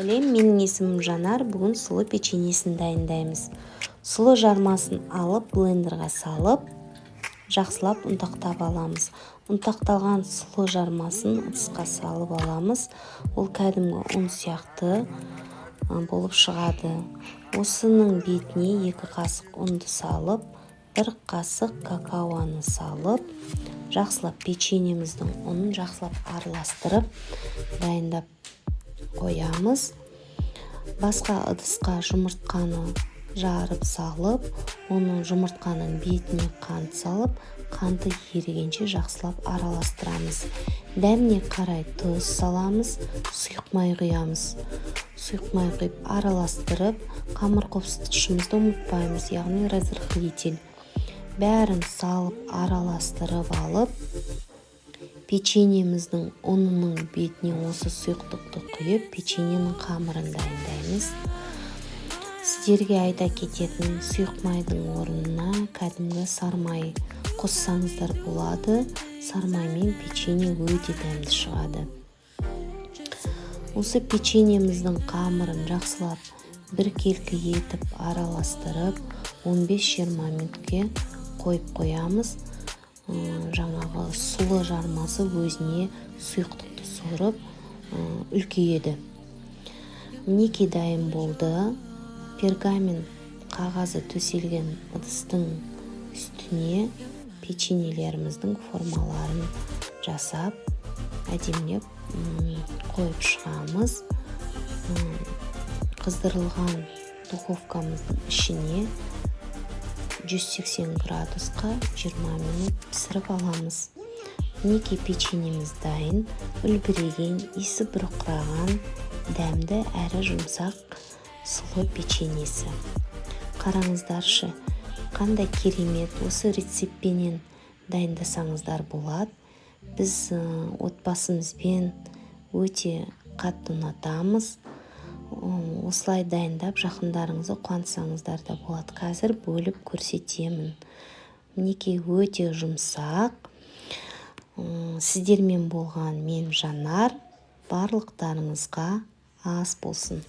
Сәлем, менің есімім Жанар. Бүгін сұлы печеньесін дайындаймыз. Сұлы жармасын алып, блендерға салып, жақсылап ұнтақтап аламыз. Ұнтақталған сұлы жармасын ыдысқа салып аламыз. Ол кәдімгі ұн сияқты болып шығады. Осының бетіне 2 қасық ұнды салып, 1 қасық какаоны салып, жақсылап печеньеміздің ұнын жақсылап араластырып дайындап қоямыз. Басқа ыдысқа жұмыртқаны жарып салып, оның жұмыртқаның бетіне қант салып, қанты ерігенше жақсылап араластырамыз. Дәміне қарай тұз саламыз, сұйық май құямыз. Сұйық май құйып араластырып, қамыр қопсытқышымызды ұмытпаймыз, яғни разрыхлитель. Бәрін салып араластырып алып, печеньеміздің ұнының бетіне осы сұйықтықты құйып, печеньенің қамырын дайындаймыз. Сіздерге айта кететін, сұйық майдың орнына кәдімгі сармай қоссаңыздар болады. Сармаймен печенье өте дәмді шығады. Осы печеньеміздің қамырын жақсылап біркелкі етіп араластырып, 15-20 минутке қойып қоямыз. Жаңағы сұлы жармасы өзіне сұйықтықты сорып үлкейеді. Мінекей дайын болды. Пергамент қағазы төселген ыдыстың үстіне печеньелеріміздің формаларын жасап, әдемілеп қойып шығамыз. Қыздырылған духовкамыздың ішіне 180 градусқа 20 минут пісіріп аламыз. Мінекей печеньеміз дайын, үлбіреген, иісі бұрқыраған, дәмді әрі жұмсақ сұлы печеньесі. Қараңыздаршы, қандай керемет, осы рецептпенен дайындасаңыздар болады. Біз отбасымызбен өте қатты ұнатамыз. Осылай дайындап жақындарыңызды қуантсаңыздар да болады. Қазір бөліп көрсетемін. Мінекей өте жұмсақ. Сіздермен болған мен Жанар. Барлықтарыңызға ас болсын.